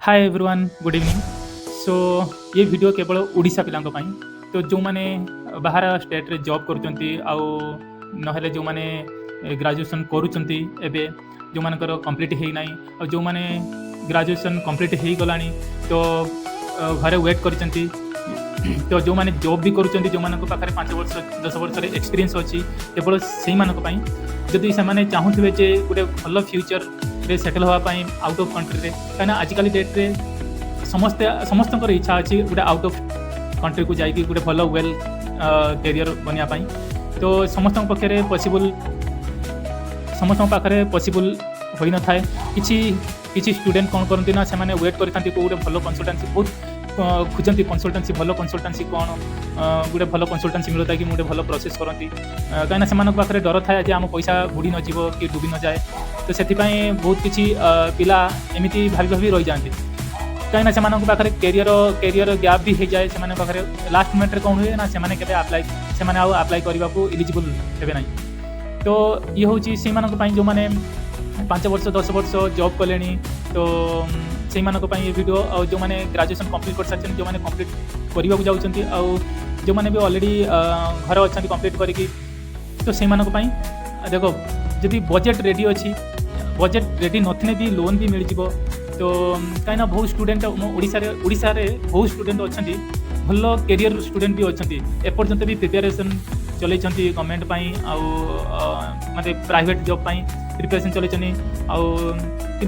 हाय everyone good evening. So ये video केवल ओडिशा पिलांक पई। तो जो माने बाहर स्टेट रे जॉब करूचंती आउ नहले जो माने ग्रेजुएशन करूचंती एबे जो मानकर कंप्लीट हेई नाही और जो माने ग्रेजुएशन कंप्लीट हेई गलानी तो घरे वेट करिचंती। तो जो माने जॉब भी करूचंती जो मानक पाखरे 5 वर्ष 10 वर्ष रे एक्सपीरियंस अछि केवल सेही मानक पई जदि से माने चाहुथिबे जे गुटे भलो फ्यूचर रे सेटल होवा पई आउट ऑफ कंट्री रे काना आजिकल डेट रे समस्तଙ୍କର इच्छा अच्छी गोटे आउट ऑफ कंट्री को जाइए गोटे भल वेल कैरियर बनवाई। तो समस्त पक्षे पॉसिबल समस्त पाखे पॉसिबल हो न थाए किसी स्टूडेंट कौन करती ना से वेट करते गोटे भल कंसल्टेंसी बहुत खोजती कंसल्टेंसी भल कंसल्टेंसी कौन गोटे भल कंसल्टेंसी मिलता कि गोटे भल प्रोसेस करती कहीं से पाखे डर थाए आम पैसा बुड़ी न जीव कि डूबी न जाए। तो से बहुत किसी पिला एमती भाभी भाभी रही जाती कहीं से पाखे कैरियर गैप भी हो जाए से पाखे लास्ट मोमेंट कौन हुए ना से आप्लाय से आप्लाय करने को इलिजिबल हे ना। तो ये हूँ से जो मैंने 5 वर्ष 10 वर्ष जॉब कले तो से ये वीडियो और जो मैंने ग्रेजुएशन कंप्लीट कर सारी जो मैंने कंप्लीट करने को जाऊँगी और जो मैंने भी ऑलरेडी घर अच्छा कंप्लीट करी तो से देखो जदि बजेट रेडी अच्छी बजेट रेडी नथिने भी लोन भी मिल जाव। तो कहीं बहुत स्टूडेंट ओडिशा रे बहुत स्टूडेंट अच्छा भल कैरियर स्टूडेंट भी अच्छा एपर्यंत भी प्रिपेरेसन चलई गवर्नमेंट माने प्राइवेट जॉब प्रिपेरेसन चलई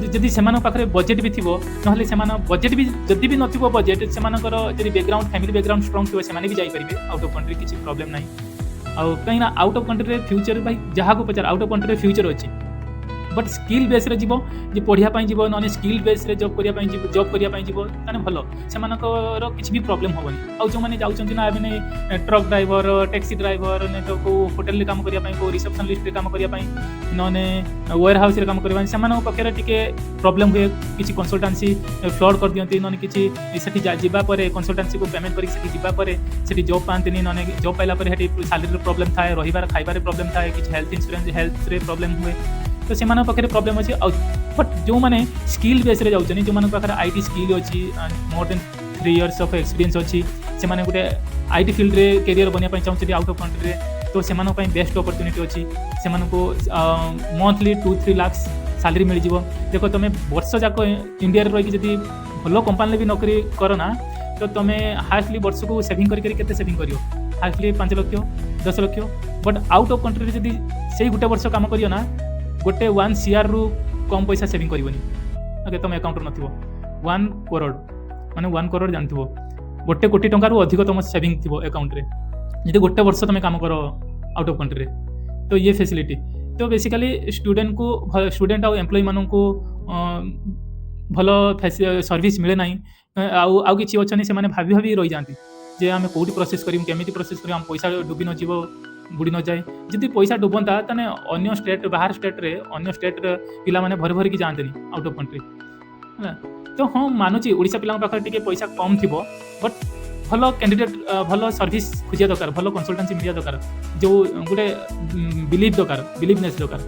जदि से पाखे बजेट भी थी ना बजेट भी जदि भी नथिबो बजेट से बैकग्राउंड फैमिली बैकग्राउंड स्ट्रॉन्ग थी से भी जाइए आउट ऑफ कंट्री किसी प्रॉब्लम ना। आउ कहीं आउट ऑफ कंट्री रे फ्यूचर भाई जहाँ को पचार आउट ऑफ कंट्री रे फ्यूचर अच्छी बट स्किल बेस रे जीवो जे पढ़िया जीव ना स्किल बेस रे जॉब करने जीव ताने भल से किसी भी प्रॉब्लम होबनी। आउ जो मैंने जाउछंती ना मैंने ट्रक ड्राइवर टैक्सी ड्राइवर ने तो को होटल काम करने को रिसेप्शनिस्ट रे काम करने नने वेयर हाउस रे काम करने से पक्षे टिके प्रॉब्लम हुए किसी कंसल्टेंसी फ्लड कर दियंती नने किसी सेठी जाबा परे कंसल्टेंसी को पेमेंट करी सेठी जिबा परे सेठी जॉब पांतनी नने जॉब पाइला परे हेठी सैलरी रे प्रॉब्लम थाए रहिबार खाइबार प्रॉब्लम थाए किसी हेल्थ इंश्योरेंस हेल्थ रे प्रॉब्लम हुए। तो से पाखे प्रॉब्लम अच्छी बट जो मैंने स्किल बेस रे जाऊँ जो पाखे आईटी स्किल अच्छी more than 3 years of experience अच्छी से गोटे आईटी फील्ड रे कैरियर बनवाई चाहते आउट ऑफ कंट्री तो से बेस्ट अपॉर्चुनिटी अच्छी से मंथली 2-3 लाख सैलरी मिल जाव। देखो तुम वर्ष जाक इंडिया रही जब भल कंपानी भी नौकरी कर ना तो तुम हार्डली वर्ष को सेविंग करके सेविंग कर hardly 5 lakh 10 lakh but out of country जब से गोटे वर्ष काम करियो ना गोटे 1 CR रु कम पैसा सेविंग करनी ओके तुम अकाउंट नथिबो 1 करोड़ माने 1 करोड़ जानथिबो गोटे कोटी टंका रु अधिक तुम सेविंग थिबो अकाउंट रे जदि गोटे वर्ष तुम काम करो आउट ऑफ कंट्री रे। तो ये फैसिलिटी तो बेसिकली स्टूडेंट को स्टूडेंट और एम्प्लॉय मान को भल सर्विस मिले ना आउ किसी अच्छे से भाभी भाभी रही जाती जे आम कौटी प्रोसेस करें केमी प्रोसेस करें पैसा डूबी न जीव बुड़ी न जाए जदि पैसा डुबंता ताने अन्य स्टेट बाहर स्टेट रे अन्य स्टेट पिला माने भर भर की जाते आउट ऑफ कंट्री है। तो हाँ मानुची ओडिशा पिला पाखे टिके पैसा कम थी बट भल कैंडिडेट भल सर्विस खोजा दरकार भल कंसल्टेंसी मिलिया दरकार जो गोटे बिलीव दरकार बिलीवनेस दरकार।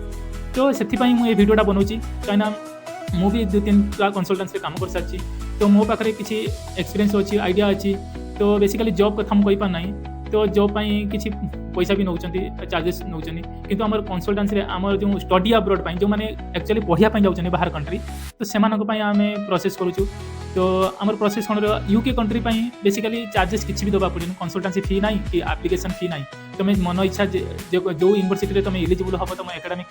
तो से मुझे वीडियोटा बनाऊँगी कहीं मुझे 2-3 कंसल्टेंसी काम कर सारी तो मो पाखे किसी एक्सपीरियंस अच्छी आइडिया अच्छी। तो बेसिकली जॉब कथा मुझे कहीपार ना तो जॉब किसी पैसा भी नौ चार्जेस नौ कि आम कंसल्टेंसी आम जो स्टडी अब्रॉड जो मैंने एक्चुअली पढ़ाई जाऊँ बाहर कंट्री तो से आम प्रोसेस करूँ। तो आम प्रोसेस कौन यूके कंट्री बेसिकली चार्जेस किसी भी दबा पड़े कंसल्टेंसी फी ना कि एप्लिकेशन फी ना तुम मन इच्छा जो यूनिवर्सिटी तुम इलिजिबल हम तुम एकेडमिक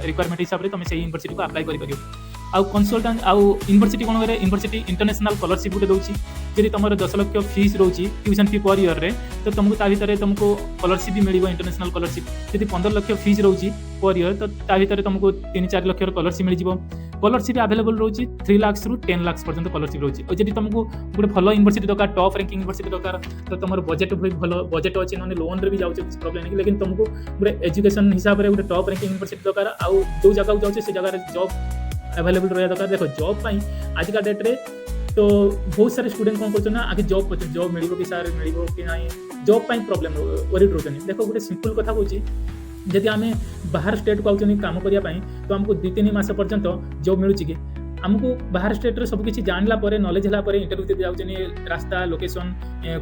रिक्वायरमेंट हिसाब से तुम से यूनिवर्सिटी को अप्लाई कर आउ कंसल्टेंट आउ यूनिवर्सिटी कौन करे यूनिवर्सिटी इंटरनेशनल स्कॉलरशिप गोटे दूसरी जब तुम 10 लाख फीस रोची ट्यूशन फी पर ईयर रे तो तुमको ता भीतर तुमको स्कॉलरशिप भी मिल इंटरनेशनल स्कॉलरशिप जब 15 लाख फीस रोची पर ईयर तो ता भीतर तुमको 3-4 लाख स्कॉलरशिप मिल स्कॉलरशिप अवेलेबल रोची 3 लाख रु 10 लाख पर्यंत स्कॉलरशिप रोची और जब तुमको गोटे भल यूनिवर्सिटी दरकार टॉप रैंकिंग यूनिवर्सिटी दरकार तो तुम बजेट भल बजेट अच्छे ना लोन रे भी जाऊँ किसी प्रॉब्लम नहीं लेकिन तुमको गोटे एजुकेशन हिसाब से गोटे टॉप रैंकिंग यूनिवर्सिटी दरकार आउ जो जगह जाऊँ से जगह जॉब अवेलेबल रहा दरकार। देखो जॉब आजिका डेट रे तो बहुत सारे स्टूडेंट कौन कर आगे जॉब कर जॉब मिल कि सार मिल कि ना जॉब प्रॉब्लम वरीड रोचनी। देखो गोटे सिंपल कथा कहूँ जदि आम बाहर स्टेट को आउँ काम करने तो आमको 2-3 मास पर्यंत जॉब मिलूँ कि आमको बाहर स्टेट रे सब किछि जानला परे नॉलेज हला परे इंटरव्यू दे जाउछनी रास्ता लोकेशन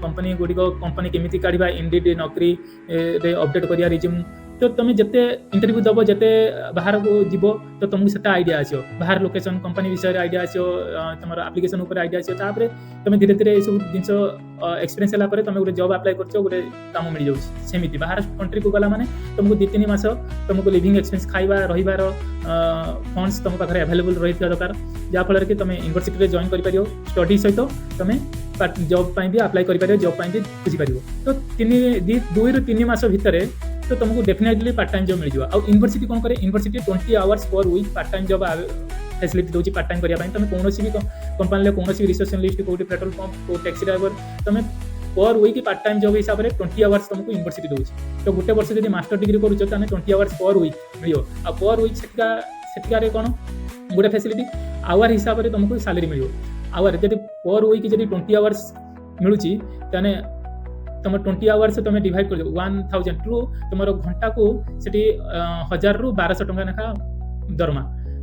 कंपनी गुडी को कंपनी केमिति काढिबा इंडीड नौकरी रे अपडेट करिया रिज्यूम तो तुम जिते इंटरव्यू दब जिते बाहर को जीव तो तुमको से आइडिया आसो बाहर लोकेशन कंपनी विषय आइडिया आसो तुम एप्लिकेशन उपर आइडिया आसो तापर तुम धीरे धीरे सब जिन एक्सपीरियंस है तुम गोटे जॉब अप्लाई कर गोटे काम मिल जाऊँ सेमती बाहर कंट्री को गला माने तुमको 2-3 मास तुमको लिविंग एक्सपेंस खाइबा रहिबार फंड्स तुम पाखे अवेलेबल रही दरकार जहाँफल कि तुम यूनिवर्सिटी जॉइन कर स्टडी सहित तुम जॉब भी अप्लाई कर जॉब भी बुझीपर तो 2-3 मास भितर तो तुमको डेफिनेटली पार्ट टाइम जॉब मिल जाए आ यूनिवर्सिटी कौन करे university 20 hours per week part time job facility दूसरी पार्ट टाइम करने तुम कौन भी कंपनी कौन रिसेप्शनिस्ट कौटी पेट्रोल पंप कौ टैक्सी ड्राइवर तुम per week part time job हिसाब से 20 आवर्स तुमको यूनिवर्सिटी दूसरी तो गोटे वर्ष जब मास्टर डिग्री करूँ 20 आवर्स पर वीक मिल आ पर वीक से कौन गोटे फैसिलिटी आवर हिसाब से तुमको सैलरी मिल आवर जब पर वीक जब 20 आवर्स मिलूँ ताने तुम 20 आवर्स तुम डिवाइड कर 1000 रु तुम घंटा को सीटी 1000 रु 1200 टंका लेखा दरमा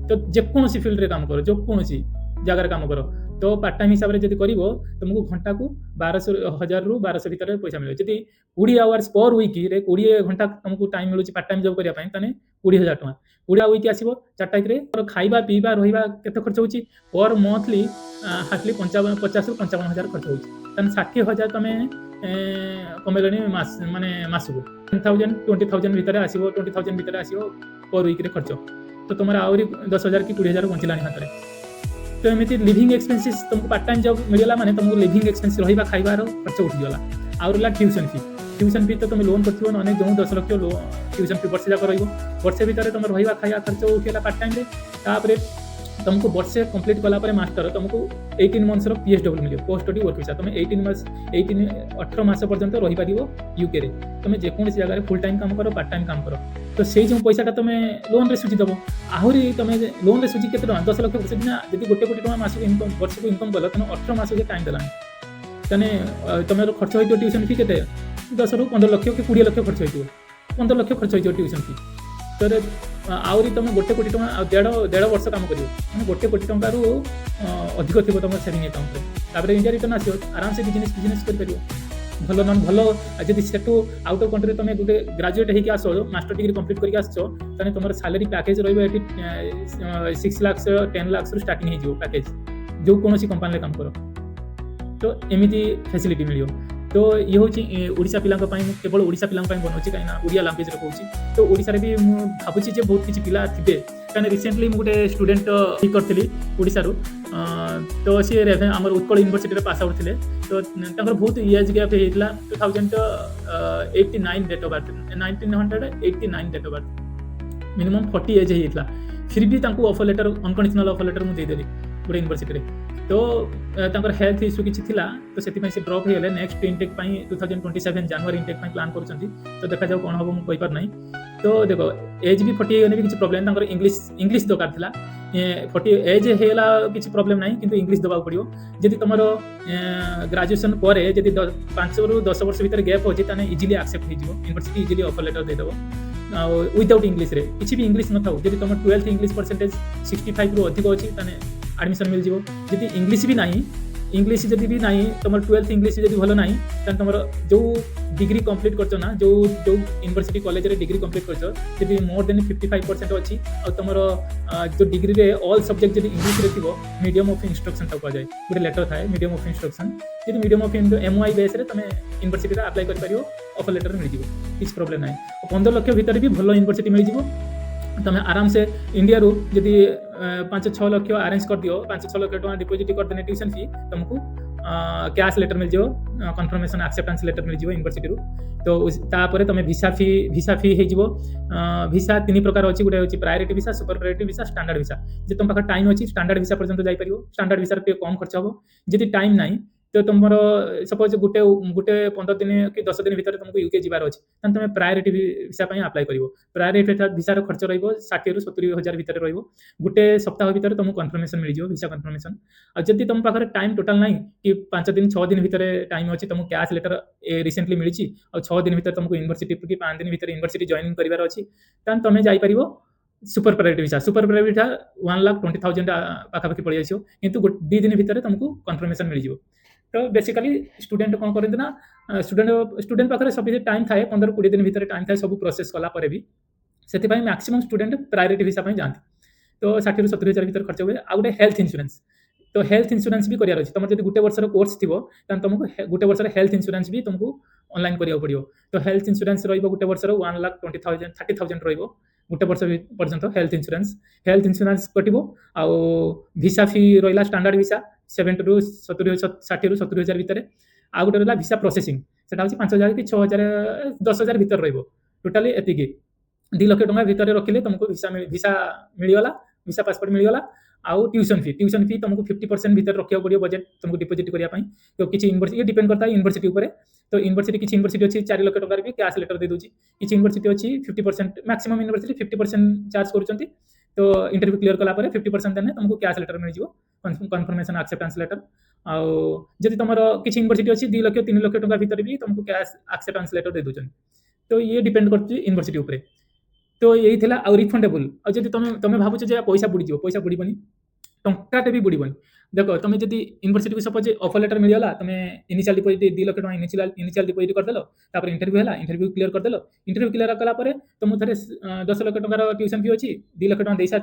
तो जेकोसी फील्ड रे काम करो जेकोसी जगार काम करो तो पार्ट टाइम हिसाब से कर तुमको घंटा को 1000 रु 1200 भर पैसा मिले जब 20 आवर्स पर वीक रे 20 घंटा तुमको टाइम मिलूँ पार्ट टाइम जॉब करने 20,000 टका 20 वीक आसो 4 तारिख में खाइबा पीवा रहा केते खर्च होची पर मंथली हार्डली 50 ରୁ 55 हजार खर्च होची 60,000 तुम कमेलनी माने मासको 20,000 भितर आसो 20,000 भितर आसो पर वीक रे खर्च तो तुम आहरी 10,000 कि 20,000 बंचलानी हाथ में तो एमती लिविंग एक्सपेंसेस तुमको पार्ट टाइम जॉब मिलला माने तुमको लिविंग एक्सपेंस रहिबा खाइबार खर्च उठिगला आउर ला ट्यूशन फी तो तुम लोन करथिबो नने जो 10 लाख ट्यूशन फी वर्ष जाक रहिबो वर्ष भितर तुम रहिबा खाइबा खर्च उठिगला पार्ट टाइम रे तापरे तुमको वर्षे कंप्लीट कला पर मास्टर तुमको 18 मंथ्स रो पीएसडब्ल्यू मिलियो पोस्ट स्टडी वर्क वीसा तुम 18 मास पर्यंत रही पारिबो यूके रे तुम जेकोसी जगह रे फुल टाइम काम करो पार्ट टाइम काम करो तो से जो पैसाटा तुम लोन रे सुझी दबो आहरी तुम लोन रे सुझी केते 10 लाख वर्ष दिन जदि 1 कोटी टका मास इनकम वर्ष को इनकम कल तुम 18 मास के टाइम देलानी तने तुम खर्च होइतो ट्यूशन फी केते 10 ରୁ 15 लाख कि 20 लाख खर्च होइतो 15 लाख खर्च होइतो ट्यूशन फी तो आहरी तुम 1 कोटी टका डेढ़ वर्ष काम कर 1 कोटी टका रु अधिक थी तुम सेविंग अकाउंट इंडिया रिटर्न आसो आराम से बिजनेस कर भल नन भल जब से आउट ऑफ कंट्री तुम गोटे ग्रेजुएट होगी आस मास्टर डिग्री कंप्लीट करके आसो तुम सैलरी पैकेज रही 6 लाख 10 लाख स्टार्टिंग हो पैकेज जो कौन कंपानी काम कर तो एमती फैसिलिटी मिल तो ये हूँ ओडिशा पिला केवल ओडिशा पिला बनाऊँ कहीं ओडिया लैंग्वेज कहूँ तो ओडिशा भी भावुँ जे बहुत किसी पिला थे कहीं रिसेंटली मुझे स्टूडेंट करी ओडिशा तो सी आम उत्कल यूनिवर्सिटी पास आउट थे तो बहुत एज गैप होता 2089 date of birth 1989 date of birth minimum 40 age होता फिर भी offer letter unconditional offer letter मुझे देदेली गोटे यूनिवर्सिटी तो हेल्थ इश्यू किसी थिला तो से ड्रप हो गले नेक्स्ट इनटेक 2027 जनवरी इनटेक प्लान कर तो देखा जाऊ कौन हम मुझे कहीपर ना तो देखो एज भी 40 होने भी किसी प्रोब्लेम इंग्लीश दरकार था 40 एज होगा किसी प्रोब्लेम ना कि इंग्लीश दबा पड़ो जब तुम ग्रेजुएशन पर 5 ରୁ 10 वर्ष भर गैप हो इजिली एक्सेप्ट हो यूनिवर्सिटी इजिली ऑफर लेटर देदेव विदाउट इंग्लीश रे किसी भी इंग्लीश न था जब तुम 12th इंग्लीश परसेंटेज 65 ରୁ अधिक अच्छी एडमिशन मिल जाव जब इंग्लीश भी ना इंग्लीश जब भी ना तुम 12th इंग्लीश जब भल ना तुम जो डिग्री कंप्लीट कर जो यूनिवर्सिटी कॉलेज रे डिग्री कंप्लीट कर जब मोर देन 55% अच्छी और तुम जो डिग्री रे ऑल सब्जेक्ट जब इंग्लीश रे थी मीडियम ऑफ इंस्ट्रक्शन तक कहुए गोटे लेटर थाए मीडियम ऑफ इंस्ट्रक्शन जब मीडियम ऑफ MOI बेस तुम यूनिवर्सिटी अप्लाई कर ऑफर लेटर मिल जाए किसी प्रोब्लेम ना 15 लाख भितर भी भल यूनिवर्सिटी मिल जाए तुम आराम से इंडिया रू जदि 5-6 लाख अरेंज कर दियो 5-6 लाख टका डिपोजिट कर देने ट्यूशन फी तुमको कैश लेटर मिल जाओ कन्फर्मेशन एक्सेप्टेंस लेटर मिल जाओ यूनिवर्सिटी रू तो तापर तुम वीसा फी हो वीसा 3 प्रकार अच्छी गोटे हूँ priority visa super priority visa standard visa जो तुम पाखे टाइम अच्छी स्टैंडर्ड वीसा पर्यंत जापर स्टैंडर्ड वीसा कम खर्च हम जब टाइम ना तो तुम सपोज गोटे 15 दिन कि 10 दिन भर तुमको यूके जीवार अच्छे तुम प्रायोरिटी वीसा अप्लाई कर प्रायोरिटी वीसार खर्च रही 60 ରୁ 70 हजार भितर रोटे सप्ताह भर तुमको कन्फर्मेशन मिल जाए वीसा कन्फर्मेशन और जब तुम पाखे टाइम टोटाल ना कि 5 दिन 6 दिन भर टाइम अच्छी तुमको कैश लेटर रिसेंटली मिली और 6 दिन भर तुमको यूनिवर्सिटी कि 5 दिन भर यूनिवर्सिटी जॉइन करार अच्छी तुम जापर सुपर प्रायोरिटी भिसा 1,20,000 पाखापाखि पड़े आसो किंतु 2 दिन भितर तुमको कन्फर्मेशन मिल जाव। तो बेसिकली स्टूडेंट कौन करते ना स्टूडेंट पाखे सब टाइम थाए 15-20 दिन भितर टाइम थाए सब प्रोसेस कला भी से मैक्सिमम स्टूडेंट प्रायोरिटी भिसा जाती। तो 60,000-70,000 भितर खर्च हुए। आ गए हेल्थ इंश्योरेंस, तो हेल्थ इंश्योरेंस भी करार अच्छे तुम जब गोटे वर्षर कोर्स थी तुमको गोटे वर्षर हेल्थ इंश्योरेंस भी तुमको ऑनलाइन करा पड़ो। तो हेल्थ इंश्योरेंस रोटे वर्षर 1,20,000-30,000 रोटे वर्ष पर्यंत हेल्थ इंश्योरेंस कटो। आउ भिसा फी रहा स्टैंडर्ड भिसा 60,000 भितर। आ गए रहा भिसा प्रोसेसिंग से 5,000 कि 6,000 10,000 भितर रोटाली एति 2 लाख टका भितर रखिले तुमको भिसा मिलगला, भिसा पासपोर्ट मिलगला। आउ ट्यूशन फी तुमको 50% भितर रखा पड़ो बजेट तुमको डिपोजिट करने। तो किसी यूनिवर्सिटी डिपेंड करता है यूनिवर्सिटी उपर। तो यूनिवर्सिटी किसी यूनिवर्सिटी अच्छी 4 लाख टकर भी कैश लेटर दे दूची, किसी यूनिवर्सिटी अच्छी 50% मैक्सिमम यूनिवर्सिटी 50% चार्ज कर। तो इंटरव्यू क्लियर कला 50% देने तुमको कैश लेटर मिल जाव कन्फर्मेशन एक्सेप्टेंस लेटर। आदि तुम किसी यूनिवर्सिटी अच्छी 2 लाख 3 लाख टका भितर भी तुमको कैश एक्सेप्टेंस लेटर दे दूसरी। तो ये डिपेंड कर यूनिवर्सिटी उपर। तो यही थिला आ रिफंडेबल। आ जब तुम भावुच पैसा बुड़ी पैसा बुड़बनी टंकाटे भी बुड़बनी। देख तुम जब यूनिवर्सिटी को सपोज ऑफर लेटर मिलगला तुम इनिशियल डिपोजिट 2 लाख टका इनिशियल डिपोजिट करदेल। इंटरव्यू है, इंटरव्यू क्लियर करदेल। इंटरव्यू क्लियर कलापर तुम थे 10 लाख टकर ट्यूशन फी अच्छी 2 लाख टका दे सार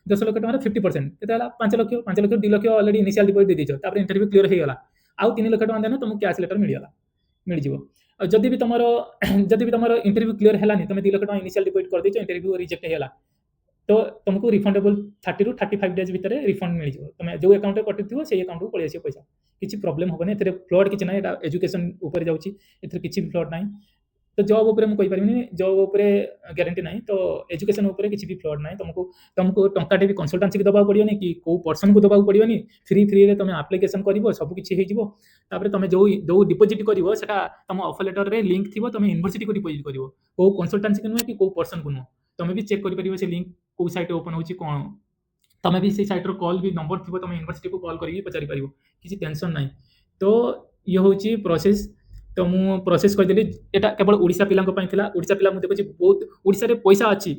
10 लाख टकर 50% के 5 lakh 2 lakh already initial deposit दे दीच। इंटरव्यू क्लियर होगा आउ 3 लाख टका देने तुमको कैश लेटर मिलगला मिल। जदि भी तुम इंटरव्यू क्लियर है तुम 2 लाख टका इनिशियल डिपोजिट कर दीच इंटरव्यू रिजेक्ट होगा तो तुमको रिफंडेबल 30 ରୁ 35 डेज भितर रिफंड मिल जाए। तुम जो अकाउंट कटि से अकाउंट को पलि आस पैसा किसी प्रोब्लेम हेनी। ए फ्लड किसी ना एजुकेशन उपर जाऊँगी किसी भी फ्लड ना। तो जॉब उपर मुझे कहीपरि जॉब उपर गारंटी ना। तो एजुकेशन उपर किसी भी फ्लड ना। तुमको टंकाटे भी कंसल्टेंसी दबा पड़ोनी कि कौ पर्सन को दबा पड़ोनी फ्री तुम एप्लिकेशन कर सब किसी हो। तुम जो डिपोजिट कर तुम ऑफर लेटर रे लिंक थी तुम यूनिवर्सिटी को डिपोजिट कर कौ कंसल्टेंसी को नुहे कि कौ पर्सन को नुह तुम भी चेक कर से लिंक कौ साइट ओपन होची कौन तुम भी से साइट कॉल भी नंबर थी तुम यूनिवर्सिटी को कॉल करके पचारि पार किसी टेंशन ना। तो ये हूँ प्रोसेस। तो मुझे प्रोसेस करदेली यहाँ केवल ओडिशा पिला ओडिशा पिला मुझे देखिए बहुत ओडिशा रे पैसा अच्छी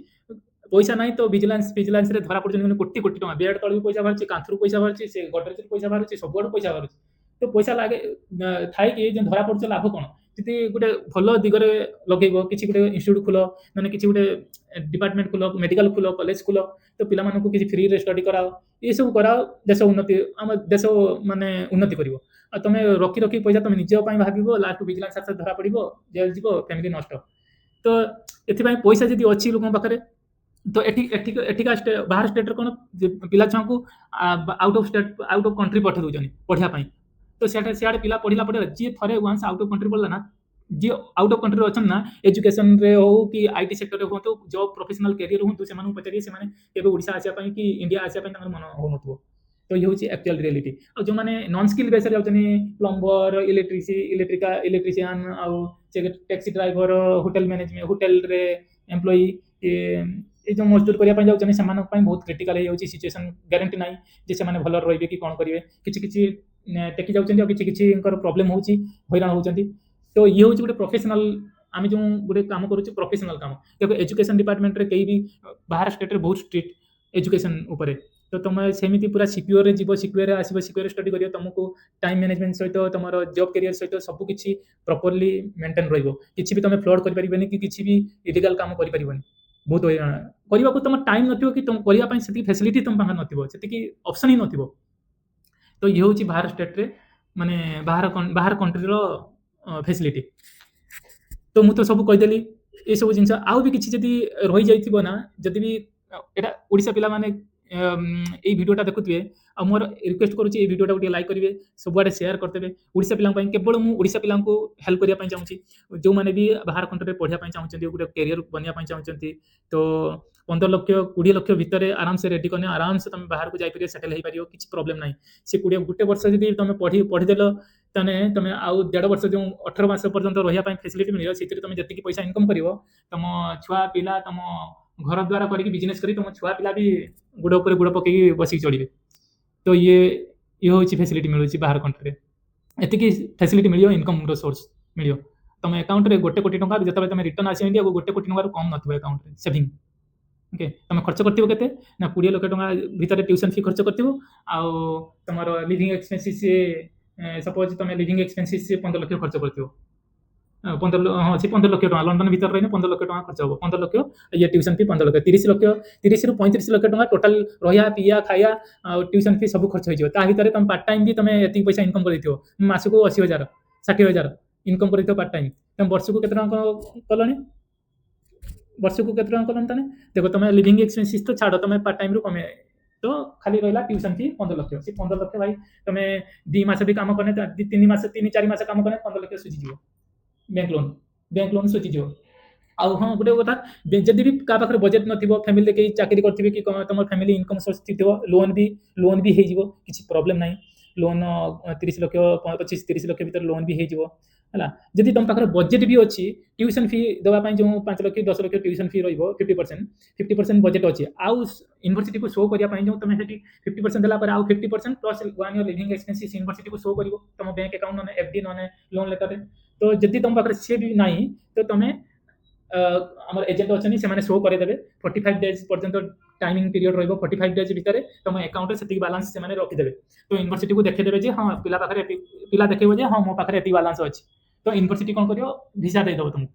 पैसा ना। तो विजिलेंस रे धरा पड़े कोटी कोटी टका बेड तल भी पैसा बाहर कांथरू पैसा बाहर से गडरेज पैसा बाहर सब पैसा बाहर। तो पैसा लगे थाए कि धरा पड़े लाभ कौन जी गोटे भल दिगरे लगे किसी गोटे इंस्टीट्यूट खोल मैंने किसी गोटे डिपार्टमेंट खोल मेडिकल खोल कॉलेज खोल। तो पिला मानू किसी फ्री रे स्टडी कराओ ये सब कराओ देश उन्नति आम देश माने उन्नति कर। तुम रखी रखी पैसा तुम निज भाव लास्ट विजिलेंस धरा पड़ जेल जीव फैमिली नष्ट। तो ये पैसा जी अच्छी लोक पाखे तो एठिका बाहर स्टेट कौन पिला छुआ को out of state out of country पठे दौरान पढ़ाई। तो सियाड़े पिला पढ़ला पड़े जी थे वंस आउट ऑफ कंट्री पढ़ला ना जी आउट ऑफ कंट्री अच्छा ना एजुकेशन रे हो कि आईटी सेक्टर रे हो तो जॉब प्रोफेशनल कैरियर हो से पचारे से केवल ओडिशा आसापी कि इंडिया आसापी मन हो। तो ये हूँ एक्चुअल रियलिटी। और जो मैंने non skill base plumber electrician आउ taxi driver hotel management hotel रे एम्प्लॉई ये जो मजदूर करने जाऊँ से बहुत क्रिटिकल हो सिचुएशन गारंटी ना जे से भल रे कि कौन करेंगे किसी टेकी जाऊँ किसी प्रोब्लेम हो हैरान होती। तो ये हूँ गोटे प्रोफेशनल आम जो गोटे काम करुचे प्रोफेशनल काम देखो एजुकेशन डिपार्टमेंट रे कहीं भी बाहर स्टेट रे बहुत स्ट्रिक्ट एजुकेशन उपर। तो तुम सेमती पूरा सिक्योर जीव सिक्योर आसो सिक्योर स्टडी कर तुमको टाइम मैनेजमेंट सहित तुम जॉब कैरियर सहित सब किसी प्रॉपर्ली मेंटेन रही भी तुम फ्लड कर किसी भी इलीगल काम कर बहुत हैरान करने को तुम टाइम नथिबो कि तुम करने से फैसिलिटी तुम पाखे नथिबो से ऑप्शन ही नथिबो। तो ये हूँ बाहर स्टेट रे माने बाहर कंट्री रो फैसिलिटी। तो मुझे तो सब कहीदेली ये सब जिन आउ भी किसी जदि रही जाइथिबो ना जदि भी एटा ओडिशा पिला माने ये वीडियोटा देखुए आ मोर रिक्वेस्ट करुच्ची ये वीडियोटा गोटे लाइक करेंगे सबुआडे शेयर करते ओडिशा पिला केवल मुझे ओडिशा पिला हेल्प करने चाहूँगी जो मैंने भी बाहर कंट्री पढ़ाई चाहते गोटे कैरियर बनवाई चाहते। तो 15 लाख 20 लाख भितर आराम से रेडी करने आराम से तुम बाहर को जापर सेटल हो पार किसी प्रोब्लेम ना। से 20 गोटे वर्ष जब तुम पढ़ीदेल ताने तुम आउ 1.5 वर्ष जो 18 मास पर्यंत रही फैसिलिटी मिले से तुम जी पैसा इनकम कर तुम छुआ पिला तुम घर द्वारा करके बिजनेस करी तुम छुआ पिला भी गुड़ उपर गुड़ पकई बसिक चढ़े। तो ये हूँ फैसिलिटी मिलूँ बाहर कंट्री एति फैसिलिटी मिल इनकम सोर्स मिल तुम अकाउंट रे 1 कोटी टका जो तुम रिटर्न आस इंडिया को 1 कोटी टकर कम नथिबो अकाउंट रे सेविंग ओके तुम खर्च करथिबो केते ना 20 लाख टका भितर ट्यूशन फी खर्च करथिबो आउ तमरो लिविंग एक्सपेंसेस सपोज तुम लिविंग एक्सपेंसेस 15 लाख खर्च करथिबो 15 हाँ से 15 लाख टका लंडन भीतर रहिने 15 लाख टका खर्च हो 15 लाख ये ट्यूशन फी 15 लाख 30 लाख 30 रु 35 लाख टका टोटल रहिया पिया खाया आ ट्यूशन फी सब खर्च हो ता भितर तुम पार्ट टाइम भी तुम एति पैसा इनकम करथिबो मासको 80,000 60,000 इनकम करथिबो पार्ट टाइम तुम वर्ष को केतना कलनी वर्ष को केतना कलनी तने देखो तुम लिविंग एक्सपेंसेस तो छाड़ तुम पार्ट टाइम रु कमे तो खाली रहिला ट्यूशन फी 15 लाख से 15 लाख भाई तुम 2 मास भी काम करने 3 मास 3 4 मास काम करने 15 लाख सुझी जीवो बैंक लोन सुझीज आउ हाँ गोटे कथा जदि भी क्या पाखे बजेट नथिबो फैमिली कहीं चाकरी करथिबे कि तुम फैमिली इनकम सोर्स थिबो लोन भी हेजिवो किछि प्रॉब्लम नाही लोन 30 लाख 25 30 लाख भीतर लोन भी हेजिवो हला जदि तुम पाखे बजेट भी अछि ट्यूशन फी देवा पई जो 5 लाख 10 लाख ट्यूशन फी रहिबो 50% बजेट अछि आउ यूनिवर्सिटी को शो करिया पई जो तुम हेटी 50% देला पर आउ 50% plus 1 year living expenses university को शो करिवो तुम बैंक अकाउंट ने एफडी ने लोन लेटर तो जदि तुम पाखे से भी नाही तो तुम आम एजेंट अच्छे से शो करदेवे 45 डेज पर्यंत टाइमिंग पीरियड रही 45 डेज भितर तुम अकाउंट से बालांस से रखिदेवे तो यूनिवर्सिटी को देखिदेवे हाँ पिला पाखे पिला देखो हाँ मो पाखे ये बालांस अच्छी तो यूनिवर्सिटी कौन कर भिसा देदेव तुमको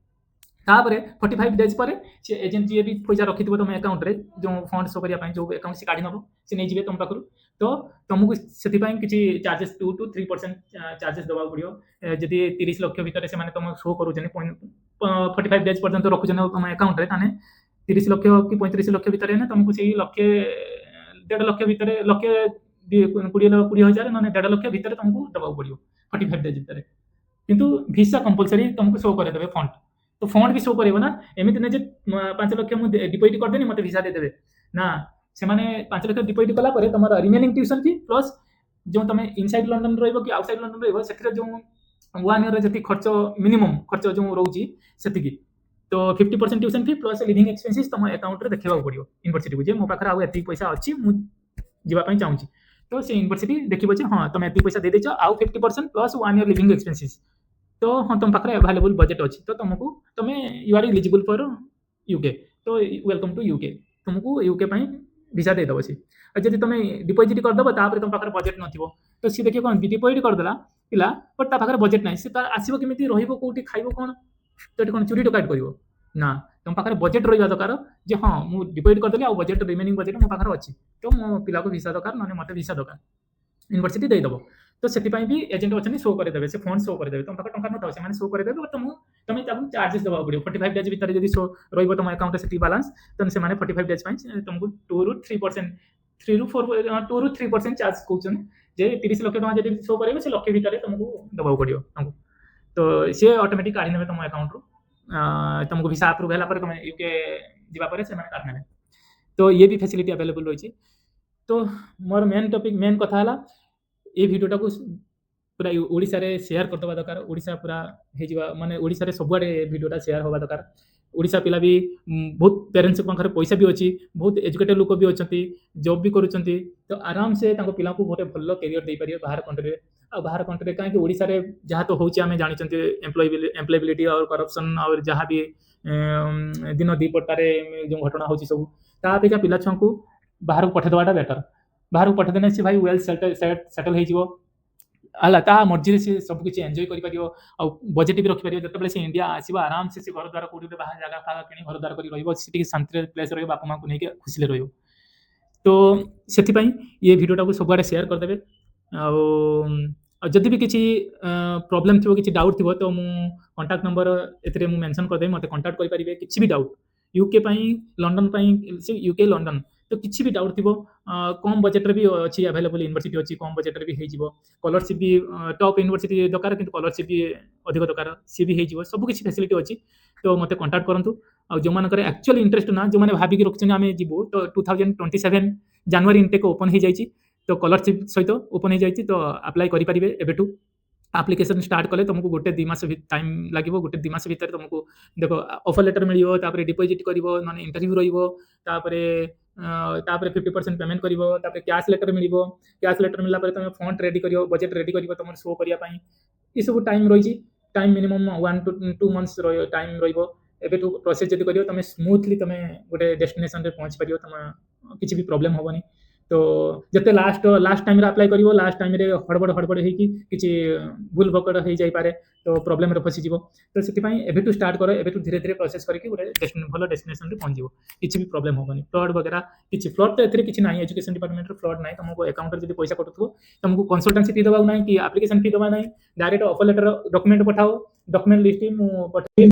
तापर 45 डेज पर से एजेंट जी भी पैसा रखि तुम अकाउंट रे जो फंड शो करने जो अकाउंट से काढ़ी नब से नहीं जी तुम पाखु तो तुमको से किसी चार्जेस 2 to 3% चार्जेस देवा पड़ो जदि 30 लाख भितर से तुम शो कर 45 डेज पर्यंत रखुन तुम अकाउंट रे ताने 30 लाख कि 35 लाख भितर तुमको से लक्षे 1.5 लाख भितर लक्षे 20,000 ना 1.5 लाख भितर तुमको देवा पड़ो 45 डेज भितर किंतु वीसा कंपलसरी तुमको शो करदेवे फंड तो फंड भी शो करेगा ना एमती नहीं 5 लाख मुझे डिपोजिट करदेनी मत वीसा देदेवे ना से 5 लाख डिपोजिट कला तुम रिमेनिंग ट्यूशन फी प्लस जो तुम इनसाइड लंडन रही कि आउटसाइड लंडन रही से जो 1 ईयर जी खर्च मिनिमम खर्च जो रोचे से तो 50% tuition fee plus living expenses तुम अकाउंट रे देखा पड़ो यूनिवर्सिटी को मो पाखे आउ एति पैसा अच्छी मुझे चाहूँगी तो से यूनिवर्सिटी देखो हाँ तुम एति पैसा दे देछ आउ 50% प्लस 1 ईयर लिविंग एक्सपेंसेस तो हाँ तुम पाखे अवेलेबल बजेट अच्छी तो तुमको तुम you are eligible for UK तो वेलकम टू यूके तुमको यूके वीसा देदेव सी जब तुम डिपोजिट करदेव तापर तुम पाखे बजेट नथिबो तो सी देखिए कौन डिपोजिट करदेला पिला बट ता पाखे बजेट ना सी आसो केमी रोटी खाइब कौन तो कौन चोरी डकायत कर ना तुम पाखे बजेट रहा दरकार जे हाँ मुझे डिपोजिट करदेली आ बजेट रिमेनिंग बजेट मो पाखे अच्छी तो मो पिला को वीसा दरकार ना मत वीसा दरकार यूनिवर्सिटी देदेव तो से भी एजेंट अच्छे शो करदेवे से फंड शो करदेवे तुम पाखे टंका नथाउ से शो करदेवे तुम चार्जेस देवा पड़ो 45 डेज भितर जब शो रही तुम अकाउंट से बालांस तो से 45 डेज तुमको 2 ରୁ 3% 3 ରୁ 4 2 ରୁ 3% चार्ज कहते जे 30 लाख टका जब शो करेंगे से लक्षे भितर तुमको देवा पड़ो तुमको तो सी ऑटोमेटिक काढ़ी ने तुम अकाउंट रू तुमको वीसा अप्रूव है तुम यूके जावापर से काढ़ी ने तो ये भी फैसिलिटी अवेलेबल रही तो मोर मेन टॉपिक मेन कथा है ये भिडियोटा को पूरा ओडिशा रे शेयर करदवा दरकार ओडिशा पूरा हेजिवा माने ओडिशा रे सबुआडे भिडियोटा शेयर होगा दरकार ओडिशा पिला भी बहुत पेरेंट्स पाखरे पैसा भी अच्छी बहुत एजुकेटेड लोक भी अच्छा जॉब भी करूँ तो आराम से पिला को गोटे भल कैरियर दे पारे बाहर कंट्री आ बाहर कंट्री कहीं ओडिशा रे जहाँ तो होची आमे जानिचंती एम्प्लॉयबिलिटी और करप्शन और जहाँ भी दिन दीपटारे जो घटना होची सब ता अपेक्षा पिला छुआ को बाहर को पठेदवाटा बेटर बाहर को पठेदेने से भाई वेल सेटल हो ता मर्जी से सब किसी एंजॉय कर बजेट भी रखिपार जो से इंडिया आसो आराम से घर द्वार कौटे बाहर जगह फागा कि घर द्वार कर शांति प्लेस रही बापा माँ को लेकिन खुशी रही तो से ये भिडियोटा को सबुआडे शेयर करदे जदि भी किसी प्रॉब्लम थी किसी डाउट थी तो मु कांटेक्ट नंबर ए मेंशन करदेवी मत कांटेक्ट करेंगे किसी भी डाउट यूके लंडन से यूके लंडन तो किसी भी डाउट थी कम बजेट भी अच्छी अवेलेबल यूनिवर्सिटी अच्छी कम बजेट भी हो स्कॉलरशिप भी टॉप यूनिवर्सिटी दरकार कि स्कॉलरशिप भी अधिक दरकार सी भी हो सब किसी फैसिलिटी अच्छी तो मत कांटेक्ट करूँ आ जो मान एक्चुअल इंटरेस्ट ना जो मैंने भाविक रखते आम जीवु तो 2027 जनवरी इनटेक ओपन हो जाए तो स्कॉलरशिप सहित ओपन हो जाए तो अप्लाई करेंगे एबेठू आप्लिकेसन स्टार्ट कले तुमको गोटे 2 मास टाइम लगे गोटे 2 मास भितर तुमको देखो ऑफर लेटर मिलियो तापर डिपॉजिट करिवो माने इंटरव्यू रहिवो तापरे 50% पेमेंट करिवो तापर कैश लेटर मिलिवो कैश लेटर मिलला परे तुम फंड रेडी करिवो बजेट रेडी करिवो तुम शो करिया पई ई सब टाइम रही time minimum 1 to 2 months time रहिवो एबेठू प्रोसेस जदि करियो तमे स्मूथली तमे गोटे डेस्टिनेशन रे पहुंच परियो, तमे किछि भी प्रॉब्लम होबनी। तो जते लास्ट लास्ट टाइम रे अप्लाई करियो, लास्ट टाइम रे हड़बड़ हड़बड़ हेकी किछि भूल भकड़ हे जाई पारे, तो प्रॉब्लम रे फसी जीवो। तो सेति पई एबेठू स्टार्ट करो, एबेठू धीरे धीरे प्रोसेस करके गोटे भलो डेस्टिनेशन रे पहुंच जीवो, किछि भी प्रॉब्लम होबनी। फ्रॉड वगैरह किछि फ्रॉड तो एथिरे किछि नाही, एजुकेशन डिपार्टमेंट रे फ्रॉड नाही। तुमको अकाउंट रे जदि पैसा कटुथबो तुमको कंसल्टेंसी फी दबाउ नाही कि एप्लीकेशन फी दबा नाही, डायरेक्ट ऑफर लेटर डॉक्यूमेंट पठाओ, डॉक्यूमेंट लिस्ट मु पठाई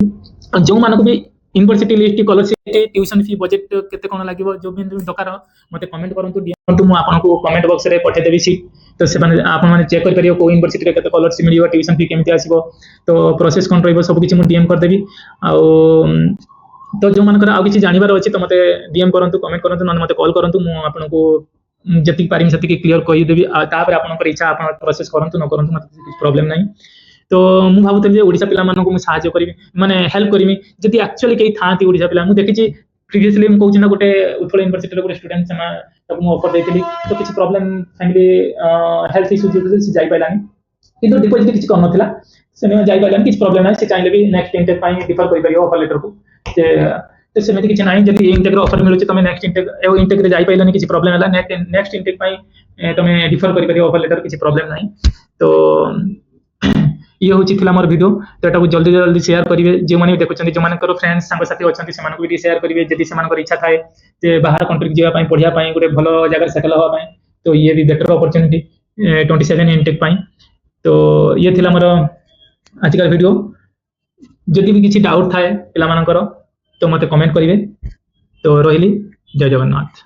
जो मानको भी university list, scholarship, tuition fee, budget केते कोन लागिवो, जो भी दरकार मते कमेंट करंतु, डीएम करंतु, मु आपनको कमेंट बॉक्स रे पठे देबी सीट। तो से माने आपन माने चेक कर परियो को यूनिवर्सिटी रे केते स्कॉलरशिप मिलियो, ट्यूशन फी केमति आसीबो, तो प्रोसेस कोन रहइबो, सब किछि मु डीएम कर देबी। आ तो जो मानकर आ किछि जानिबार अछि तो मते डीएम करंतु, कमेंट करंतु, न मते कॉल करंतु, मु आपनको जति पारिम सति क्लियर कहि देबी। आ तापर आपनकर इच्छा आपन प्रोसेस करंतु न करंतु, मते किछि प्रॉब्लम नाही। तो मु भाबुଥିଲି जे ओडिसा पिला मानको मु साहाय्य करबी, माने हेल्प करबी जदि एक्चुअली केही थांती ओडिसा पिला। मु देखिछि प्रीवियसली मु कहूछि ना गोटे उत्कल यूनिवर्सिटी रे गोटे स्टूडेंट समा तब मु ऑफर देइଥିଲି, तो किछि प्रॉब्लम फैमिली हेल्थ इश्यू जे से जाई पाइलानी, किंतु डिपॉजिट किछि करन नथिला, से जाई पाइलानी, किछि प्रॉब्लम नाही। से चाहिले भी नेक्स्ट इंटेक पाई डिफर करि परियो ऑफर लेटर को। तो सेମିତି किछि नाही, जदि इंटेक रे ऑफर मिलुछि तमे नेक्स्ट इंटेक इंटेक रे जाई पाइलानी, किछि प्रॉब्लम हला, नेक्स्ट इंटेक पाई तमे डिफर करि परियो ऑफर लेटर, किछि प्रॉब्लम नाही। तो ये हूँ थिला मोर वीडियो। तो एटा जल्दी जल्दी शेयर करिवे, जे माने देखुछन, जे मानकर फ्रेंड्स संग साथी अछन से मानको भी शेयर करिवे, जदि से मानकर इच्छा थाए जे बाहर कंट्री जीवा पई, पढिया पई, गोटे भलो जगह सेटल होवा पई, तो ये भी बेटर अपॉर्चुनिटी 27 इंटेक पई। तो ये थिला मोर आजकल वीडियो। जदि भी किछि डाउट थाए पिला मानकर तो मते कमेंट करिवे। तो रहिली, जय जगन्नाथ।